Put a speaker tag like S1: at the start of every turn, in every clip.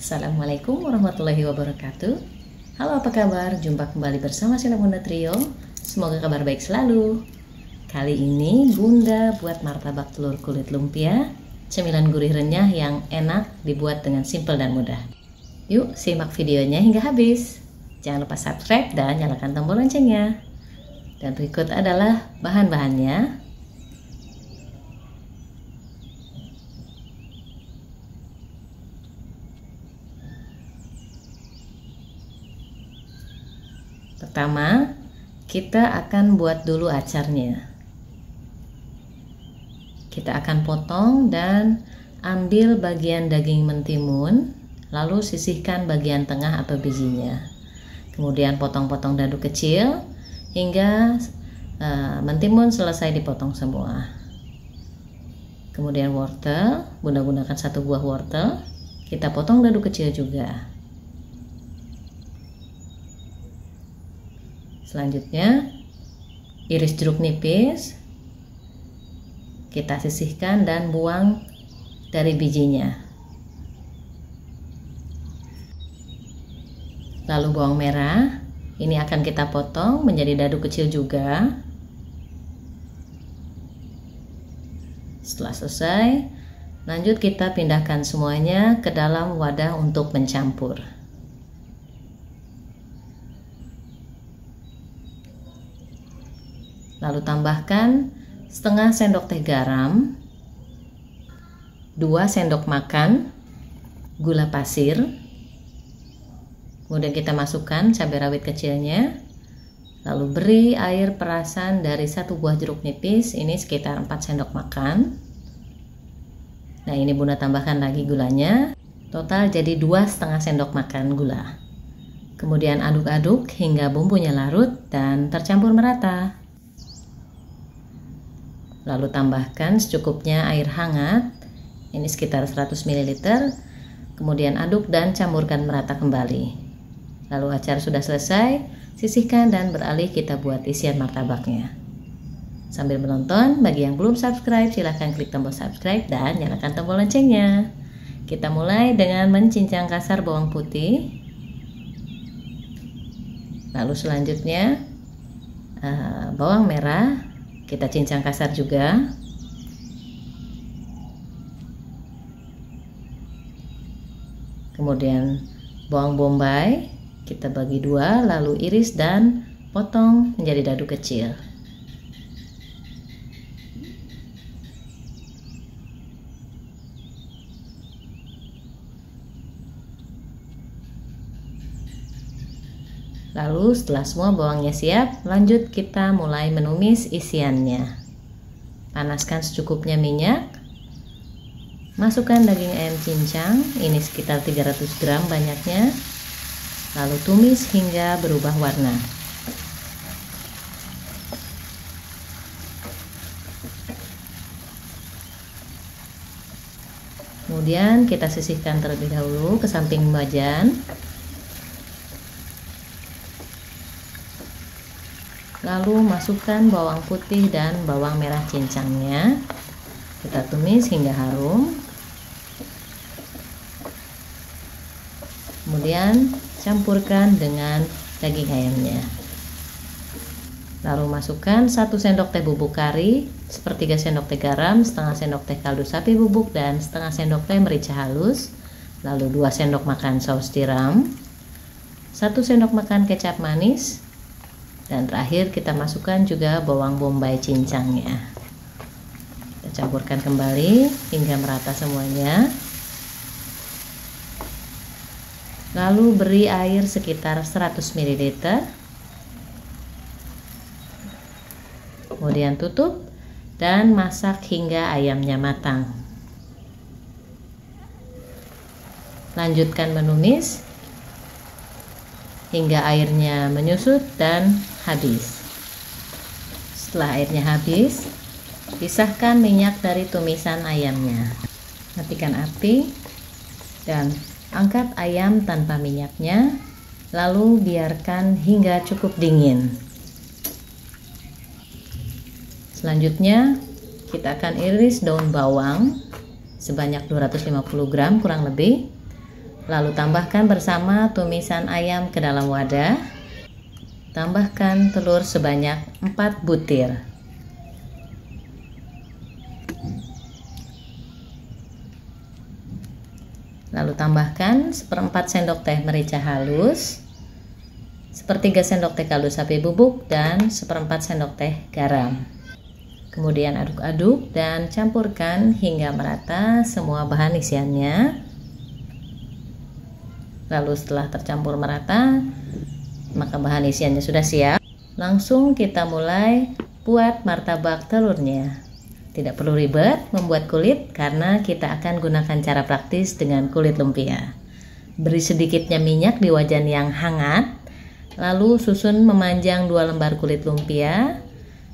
S1: Assalamualaikum warahmatullahi wabarakatuh. Halo, apa kabar? Jumpa kembali bersama Sheila Bunda Trio. Semoga kabar baik selalu. Kali ini Bunda buat martabak telur kulit lumpia, cemilan gurih renyah yang enak dibuat dengan simpel dan mudah. Yuk simak videonya hingga habis. Jangan lupa subscribe dan nyalakan tombol loncengnya. Dan berikut adalah bahan-bahannya. Pertama, kita akan buat dulu acarnya. Kita akan potong dan ambil bagian daging mentimun, lalu sisihkan bagian tengah atau bijinya. Kemudian potong-potong dadu kecil hingga mentimun selesai dipotong semua. Kemudian wortel, Bunda gunakan 1 buah wortel, kita potong dadu kecil juga. Selanjutnya, iris jeruk nipis, kita sisihkan dan buang dari bijinya. Lalu bawang merah, ini akan kita potong menjadi dadu kecil juga. Setelah selesai, lanjut kita pindahkan semuanya ke dalam wadah untuk mencampur. Lalu tambahkan setengah sendok teh garam, 2 sendok makan gula pasir, kemudian kita masukkan cabai rawit kecilnya, lalu beri air perasan dari 1 buah jeruk nipis, ini sekitar 4 sendok makan. Nah, ini Bunda tambahkan lagi gulanya, total jadi 2,5 sendok makan gula. Kemudian aduk-aduk hingga bumbunya larut dan tercampur merata. Lalu tambahkan secukupnya air hangat, ini sekitar 100 ml, kemudian aduk dan campurkan merata kembali. Lalu acar sudah selesai, sisihkan dan beralih kita buat isian martabaknya. Sambil menonton, bagi yang belum subscribe silahkan klik tombol subscribe dan nyalakan tombol loncengnya. Kita mulai dengan mencincang kasar bawang putih. Lalu selanjutnya bawang merah kita cincang kasar juga. Kemudian bawang bombay kita bagi 2, lalu iris dan potong menjadi dadu kecil. Lalu setelah semua bawangnya siap, lanjut kita mulai menumis isiannya. Panaskan secukupnya minyak. Masukkan daging ayam cincang, ini sekitar 300 gram banyaknya. Lalu tumis hingga berubah warna. Kemudian kita sisihkan terlebih dahulu ke samping wajan. Lalu masukkan bawang putih dan bawang merah cincangnya. Kita tumis hingga harum. Kemudian campurkan dengan daging ayamnya. Lalu masukkan 1 sendok teh bubuk kari, 1/3 sendok teh garam, 1/2 sendok teh kaldu sapi bubuk dan 1/2 sendok teh merica halus. Lalu 2 sendok makan saus tiram, 1 sendok makan kecap manis. Dan terakhir kita masukkan juga bawang bombay cincangnya. Kita campurkan kembali hingga merata semuanya. Lalu beri air sekitar 100 ml. Kemudian tutup dan masak hingga ayamnya matang. Lanjutkan menumis hingga airnya menyusut dan habis. Setelah airnya habis, pisahkan minyak dari tumisan ayamnya. Matikan api dan angkat ayam tanpa minyaknya, lalu biarkan hingga cukup dingin. Selanjutnya, kita akan iris daun bawang sebanyak 250 gram kurang lebih. Lalu tambahkan bersama tumisan ayam ke dalam wadah. Tambahkan telur sebanyak 4 butir. Lalu tambahkan 1/4 sendok teh merica halus, 1/3 sendok teh kaldu sapi bubuk, dan 1/4 sendok teh garam. Kemudian aduk-aduk dan campurkan hingga merata semua bahan isiannya. Lalu setelah tercampur merata, maka bahan isiannya sudah siap. Langsung kita mulai buat martabak telurnya. Tidak perlu ribet membuat kulit karena kita akan gunakan cara praktis dengan kulit lumpia. Beri sedikitnya minyak di wajan yang hangat, lalu susun memanjang 2 lembar kulit lumpia,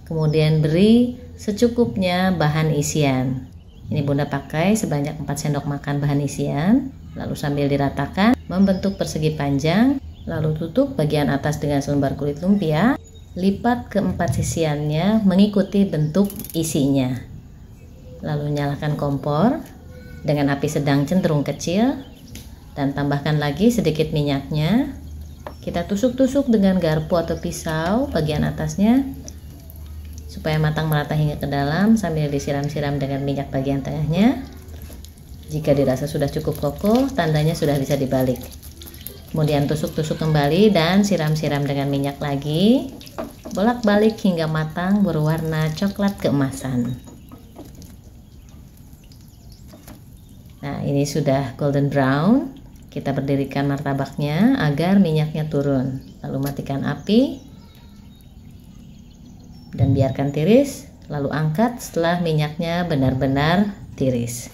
S1: kemudian beri secukupnya bahan isian. Ini Bunda pakai sebanyak 4 sendok makan bahan isian, lalu sambil diratakan membentuk persegi panjang, lalu tutup bagian atas dengan selembar kulit lumpia, lipat ke 4 sisiannya mengikuti bentuk isinya. Lalu nyalakan kompor dengan api sedang cenderung kecil dan tambahkan lagi sedikit minyaknya. Kita tusuk-tusuk dengan garpu atau pisau bagian atasnya supaya matang merata hingga ke dalam sambil disiram-siram dengan minyak bagian tengahnya. Jika dirasa sudah cukup kokoh, tandanya sudah bisa dibalik. Kemudian tusuk-tusuk kembali dan siram-siram dengan minyak lagi. Bolak-balik hingga matang berwarna coklat keemasan. Nah, ini sudah golden brown. Kita berdirikan martabaknya agar minyaknya turun. Lalu matikan api dan biarkan tiris. Lalu angkat setelah minyaknya benar-benar tiris.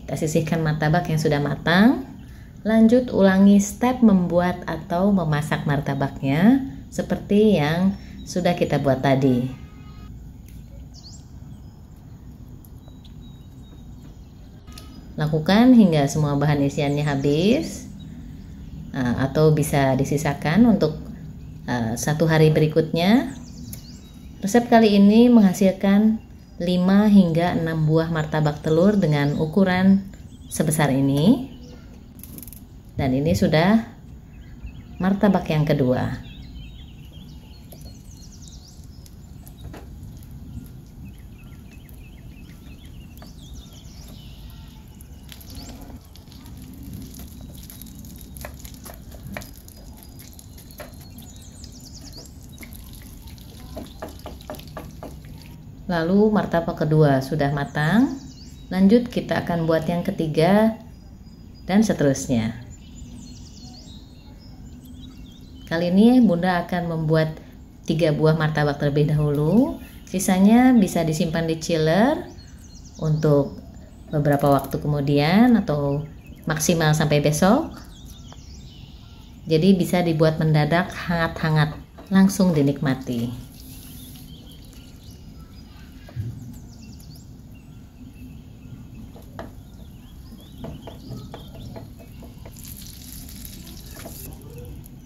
S1: Kita sisihkan martabak yang sudah matang. Lanjut ulangi step membuat atau memasak martabaknya seperti yang sudah kita buat tadi. Lakukan hingga semua bahan isiannya habis, atau bisa disisakan untuk 1 hari berikutnya. Resep kali ini menghasilkan 5 hingga 6 buah martabak telur dengan ukuran sebesar ini. Dan ini sudah martabak yang kedua. Lalu martabak kedua sudah matang. Lanjut kita akan buat yang ketiga dan seterusnya. Kali ini Bunda akan membuat 3 buah martabak terlebih dahulu. Sisanya bisa disimpan di chiller untuk beberapa waktu kemudian atau maksimal sampai besok. Jadi bisa dibuat mendadak, hangat-hangat, langsung dinikmati.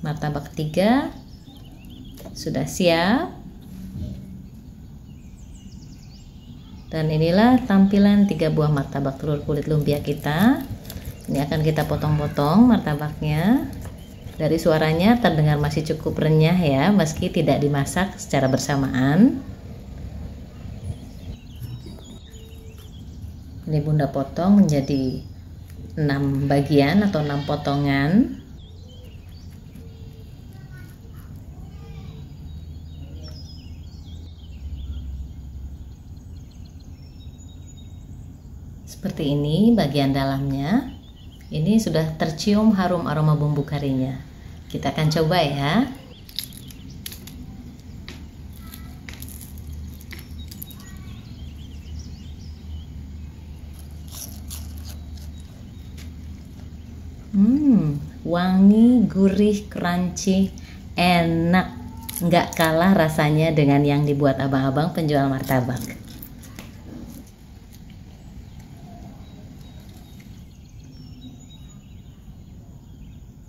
S1: Martabak ketiga sudah siap. Dan inilah tampilan 3 buah martabak telur kulit lumpia kita. Ini akan kita potong-potong martabaknya. Dari suaranya terdengar masih cukup renyah ya, meski tidak dimasak secara bersamaan. Ini Bunda potong menjadi 6 bagian atau 6 potongan. Seperti ini bagian dalamnya. Ini sudah tercium harum aroma bumbu karinya. Kita akan coba ya. Wangi, gurih, crunchy, enak. Nggak kalah rasanya dengan yang dibuat abang-abang penjual martabak.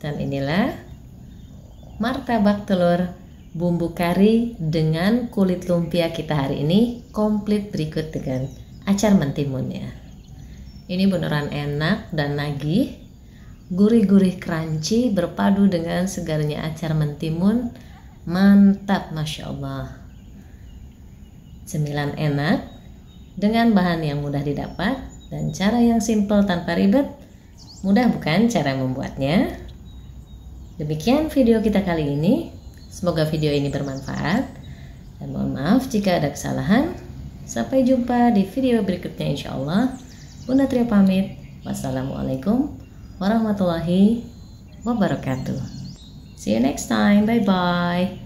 S1: Dan inilah martabak telur bumbu kari dengan kulit lumpia kita hari ini, komplit berikut dengan acar mentimunnya. Ini beneran enak dan nagih. Gurih-gurih crunchy berpadu dengan segarnya acar mentimun. Mantap, Masya Allah. Cemilan enak dengan bahan yang mudah didapat dan cara yang simple tanpa ribet. Mudah bukan cara membuatnya? Demikian video kita kali ini. Semoga video ini bermanfaat. Dan mohon maaf jika ada kesalahan. Sampai jumpa di video berikutnya insya Allah. Bunda Trio pamit. Wassalamualaikum warahmatullahi wabarakatuh. See you next time. Bye bye.